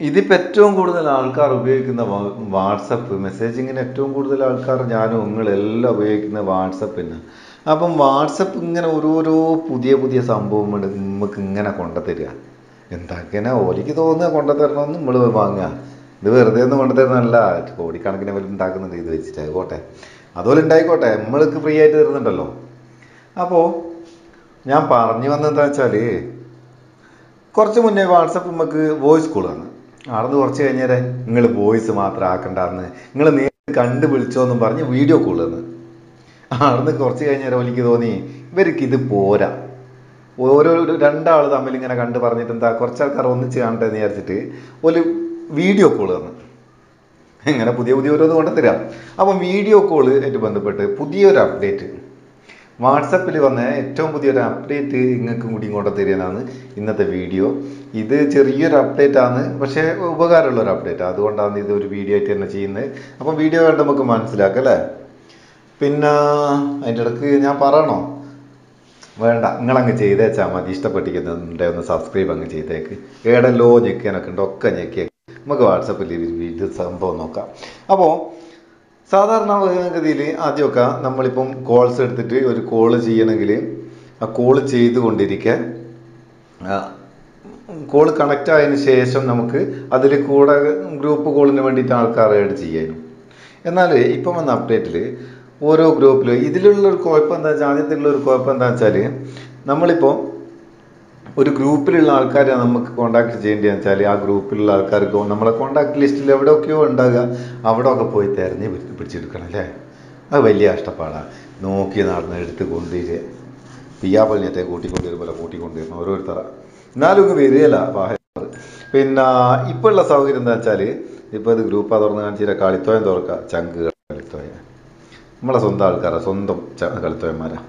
ഇതിപ്പോൾ ഏറ്റവും കൂടുതൽ ആൾക്കാർ ഉപയോഗിക്കുന്ന വാട്സപ്പ് മെസ്സേജിങ്ങിന് ഏറ്റവും കൂടുതൽ ആൾക്കാർ ഞാനും നിങ്ങളെല്ലാം ഉപയോഗിക്കുന്ന വാട്സപ്പിന്. അപ്പം വാട്സപ്പ് ഇങ്ങനെ ഓരോരോ പുതിയ പുതിയ സംഭവങ്ങൾ നമുക്ക് ഇങ്ങനെ കൊണ്ടുതരിക. എന്താക്കിയാൽ ഓലിക്ക് തോന്നുക കൊണ്ടുതരണമെന്ന് നമ്മൾ വാങ്ങുക. ഇത് വെറുതെ ഒന്നും കൊണ്ടുതരുന്നതല്ല, കോടിക്കണക്കിന് വല്ല ഉണ്ടാക്കുന്നുണ്ട് ഇത് വെച്ചിട്ട്. ആയിക്കോട്ടെ, അതുപോലെ ഉണ്ടായിക്കോട്ടെ, നമ്മൾക്ക് ഫ്രീ ആയിട്ട് തരുന്നുണ്ടല്ലോ. അപ്പോൾ ഞാൻ പറഞ്ഞു വന്നതെന്താ വെച്ചാൽ, കുറച്ച് മുന്നേ വാട്സപ്പ് നമുക്ക് വോയിസ് കോൾ വന്നു. അവിടുന്ന് കുറച്ച് കഴിഞ്ഞേരെ നിങ്ങൾ വോയിസ് മാത്രം ആക്കണ്ടെന്ന്, നിങ്ങൾ നേരിട്ട് കണ്ടു വിളിച്ചോന്നും പറഞ്ഞ് വീഡിയോ കോൾ വന്ന്. അവിടുന്ന് കുറച്ച് കഴിഞ്ഞേരം എനിക്ക് തോന്നി ഇവർക്ക് ഇത് പോരാ, ഓരോ രണ്ടാൾ തമ്മിൽ ഇങ്ങനെ കണ്ട് പറഞ്ഞിട്ട് എന്താ കുറച്ച് ആൾക്കാർ ഒന്നിച്ച് കാണട്ടെ എന്ന് വിചാരിച്ചിട്ട് ഒരു വീഡിയോ കോൾ വന്ന്. ഇങ്ങനെ പുതിയ പുതിയ ഓരോന്ന് കൊണ്ടുതരാം. അപ്പം വീഡിയോ കോള് ആയിട്ട് ബന്ധപ്പെട്ട് പുതിയൊരു അപ്ഡേറ്റ് വാട്സപ്പിൽ വന്ന ഏറ്റവും പുതിയൊരു അപ്ഡേറ്റ് നിങ്ങൾക്ക് കൂടി കൊണ്ടുതരാനാണ് ഇന്നത്തെ വീഡിയോ. ഇത് ചെറിയൊരു അപ്ഡേറ്റ് ആണ്, പക്ഷേ ഉപകാരമുള്ള ഒരു അപ്ഡേറ്റ്. അതുകൊണ്ടാണ് ഇത് ഒരു വീഡിയോ ആയിട്ട് തന്നെ ചെയ്യുന്നത്. അപ്പം വീഡിയോ കണ്ട് നമുക്ക് മനസ്സിലാക്കാം അല്ലേ. പിന്നെ അതിൻ്റെ ഇടയ്ക്ക് ഞാൻ പറയണോ? വേണ്ട, നിങ്ങളങ്ങ് ചെയ്തേച്ചാൽ മതി. ഇഷ്ടപ്പെട്ടിരിക്കുന്നുണ്ടെ ഒന്ന് സബ്സ്ക്രൈബ് അങ്ങ് ചെയ്തേക്ക്. ഏടെല്ലോ ഞെക്കാനൊക്കെ ഉണ്ട്, ഒക്കെ ഞെക്കിയ നമുക്ക് വാട്സപ്പിൽ ഇത് സംഭവം നോക്കാം. അപ്പോൾ സാധാരണ ഗതിയിൽ ആദ്യമൊക്കെ നമ്മളിപ്പം കോൾസ് എടുത്തിട്ട് ഒരു കോള് ചെയ്യണമെങ്കിൽ ആ കോള് ചെയ്തുകൊണ്ടിരിക്കുക, കോള് കണക്റ്റ് ആയതിനു ശേഷം നമുക്ക് അതിൽ കൂടെ ഗ്രൂപ്പ് കോളിന് വേണ്ടിയിട്ട് ആൾക്കാർ ആഡ് ചെയ്യാനും. എന്നാൽ ഇപ്പം വന്ന അപ്ഡേറ്റിൽ ഓരോ ഗ്രൂപ്പിലും ഇതിലുള്ളൊരു കുഴപ്പം എന്താ വെച്ചാൽ, ആദ്യത്തിലുള്ളൊരു കുഴപ്പം എന്താ വെച്ചാൽ, നമ്മളിപ്പോൾ ഒരു ഗ്രൂപ്പിലുള്ള ആൾക്കാരെ നമുക്ക് കോൺടാക്ട് ചെയ്യേണ്ടതെന്ന് വെച്ചാൽ ആ ഗ്രൂപ്പിലുള്ള ആൾക്കാർക്ക് നമ്മളെ കോൺടാക്ട് ലിസ്റ്റിൽ എവിടെയൊക്കെയോ ഉണ്ടാകുക, അവിടെയൊക്കെ പോയി തിരഞ്ഞ് പിടിച്ചെടുക്കണം അല്ലേ. അത് വലിയ കഷ്ടപ്പാടാണ്. നോക്കി നടന്ന് എടുത്ത് കൊണ്ടുവരിക, പിയ്യാപ്പള്ളിയത്തെ കൂട്ടിക്കൊണ്ടുവരുമ്പോൾ കൂട്ടിക്കൊണ്ടുവരണം ഓരോരുത്തര. എന്നാലും ഇങ്ങ് വരികയില്ല വാഹനം. പിന്നെ ഇപ്പോൾ ഉള്ള സൗകര്യം എന്താ വെച്ചാൽ, ഇപ്പോൾ ഇത് ഗ്രൂപ്പാ തുറന്ന് കാണിച്ചിട്ട് കളിത്തോയം തുറക്കുക, ചങ്ക് കളിത്തോയ, നമ്മളെ സ്വന്തം ആൾക്കാരാണ്, സ്വന്തം കളിത്തോയന്മാരാണ്.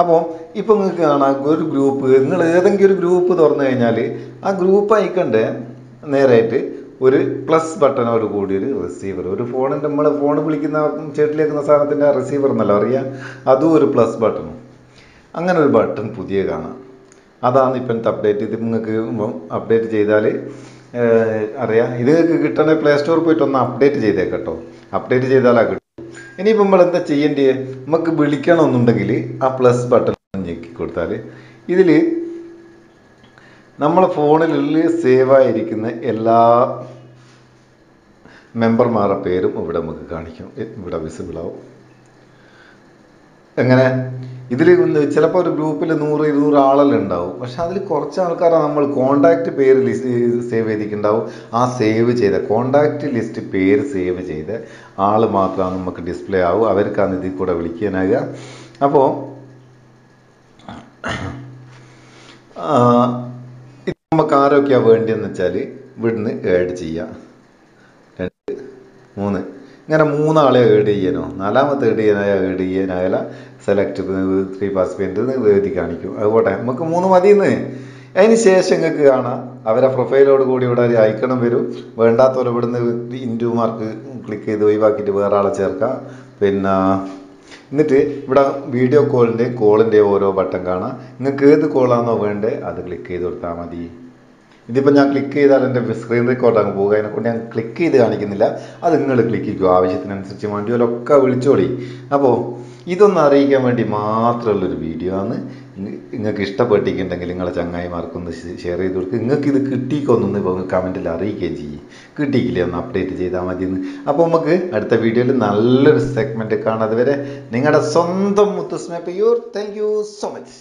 അപ്പോൾ ഇപ്പം നിങ്ങൾക്ക് കാണാം ഒരു ഗ്രൂപ്പ്, നിങ്ങൾ ഏതെങ്കിലും ഒരു ഗ്രൂപ്പ് തുറന്നു കഴിഞ്ഞാൽ ആ ഗ്രൂപ്പ് അയക്കണ്ടേ നേരായിട്ട് ഒരു പ്ലസ് ബട്ടനോട് കൂടി ഒരു റിസീവർ, ഒരു ഫോണിൻ്റെ നമ്മൾ ഫോൺ വിളിക്കുന്ന ചേട്ടിലേക്കുന്ന സാധനത്തിൻ്റെ റിസീവർ എന്നല്ല അറിയാം, അതും ഒരു പ്ലസ് ബട്ടണും. അങ്ങനെ ഒരു ബട്ടൺ പുതിയ കാണാം. അതാണ് ഇപ്പോഴത്തെ അപ്ഡേറ്റ്. ഇത് നിങ്ങൾക്ക് അപ്ഡേറ്റ് ചെയ്താൽ അറിയാം. ഇത് കിട്ടണേ പ്ലേ സ്റ്റോറിൽ പോയിട്ട് ഒന്ന് അപ്ഡേറ്റ് ചെയ്തേക്കട്ടോ. അപ്ഡേറ്റ് ചെയ്താലാ കിട്ടും. ഇനിയിപ്പോൾ നമ്മൾ എന്താ ചെയ്യേണ്ടത്, നമുക്ക് വിളിക്കണമെന്നുണ്ടെങ്കിൽ ആ പ്ലസ് ബട്ടൺ ഞെക്കി കൊടുത്താൽ ഇതിൽ നമ്മളെ ഫോണിൽ സേവ് ആയിരിക്കുന്ന എല്ലാ മെമ്പർമാരുടെ പേരും ഇവിടെ നമുക്ക് കാണിക്കും, ഇവിടെ വിസിബിൾ ആവും. എങ്ങനെ ഇതിൽ ചിലപ്പോൾ ഒരു ഗ്രൂപ്പിൽ 100-200 ആളെല്ലാം ഉണ്ടാവും, പക്ഷെ അതിൽ കുറച്ച് ആൾക്കാരാണ് നമ്മൾ കോണ്ടാക്ട് പേര് ലിസ്റ്റ് സേവ് ചെയ്തിട്ടുണ്ടാവും. ആ സേവ് ചെയ്ത കോണ്ടാക്ട് ലിസ്റ്റ് പേര് സേവ് ചെയ്ത് ആൾ മാത്രമാണ് നമുക്ക് ഡിസ്പ്ലേ ആവും, അവർക്കാണ് ഇതിൽ കൂടെ വിളിക്കാനാകുക. അപ്പോൾ ഇത് നമുക്ക് ആരൊക്കെയാണ് വേണ്ടിയെന്ന് വെച്ചാൽ ഇവിടുന്ന് ആഡ് ചെയ്യാം. 2, 3 ഇങ്ങനെ 3 ആളെ ഏഡ് ചെയ്യാനോ, 4ാമത്തെ ഏഡ് ചെയ്യാനായാല സെലക്ട് 3 പാർട്ടിസിപ്പൻ്റ് എഴുതി കാണിക്കും. അതുപോട്ടെ, നമുക്ക് 3 മതിയെന്ന്. അതിന് ശേഷം നിങ്ങൾക്ക് കാണാം അവരെ പ്രൊഫൈലോട് കൂടി ഇവിടെ ഒരു ഐക്കണും വരും. വേണ്ടാത്തവർ ഇവിടുന്ന് ഇൻറ്റു മാർക്ക് ക്ലിക്ക് ചെയ്ത് ഒഴിവാക്കിയിട്ട് വേറെ ആളെ ചേർക്കാം. പിന്നെ എന്നിട്ട് ഇവിടെ വീഡിയോ കോളിൻ്റെ ഓരോ ബട്ടൺ കാണാം. നിങ്ങൾക്ക് ഏത് കോളാണോ വേണ്ടത് അത് ക്ലിക്ക് ചെയ്ത് കൊടുത്താൽ മതി. ഇതിപ്പോൾ ഞാൻ ക്ലിക്ക് ചെയ്താൽ എൻ്റെ സ്ക്രീൻ റെക്കോർഡ് അങ്ങ് പോകുക, അതിനെക്കൊണ്ട് ഞാൻ ക്ലിക്ക് ചെയ്ത് കാണിക്കുന്നില്ല. അത് നിങ്ങൾ ക്ലിക്ക് ചെയ്യുക, ആവശ്യത്തിനനുസരിച്ച് വണ്ടികളൊക്കെ വിളിച്ചോളി. അപ്പോൾ ഇതൊന്ന് അറിയിക്കാൻ വേണ്ടി മാത്രമുള്ളൊരു വീഡിയോ ആണ്. നിങ്ങൾക്ക് ഇഷ്ടപ്പെട്ടിട്ടുണ്ടെങ്കിൽ നിങ്ങളെ ചങ്ങായിമാർക്കൊന്ന് ഷെയർ ചെയ്ത് കൊടുക്കുക. നിങ്ങൾക്ക് ഇത് കിട്ടിക്കൊന്നൊന്ന് ഇപ്പോൾ കമൻറ്റിൽ അറിയിക്കുകയും ചെയ്യും. കിട്ടിയില്ലേ ഒന്ന് അപ്ഡേറ്റ് ചെയ്താൽ മതിയെന്ന്. അപ്പോൾ നമുക്ക് അടുത്ത വീഡിയോയിൽ നല്ലൊരു സെഗ്മെൻറ്റ് കാണാതെ വരെ നിങ്ങളുടെ സ്വന്തം Muthus Meppayur. Thank you so much.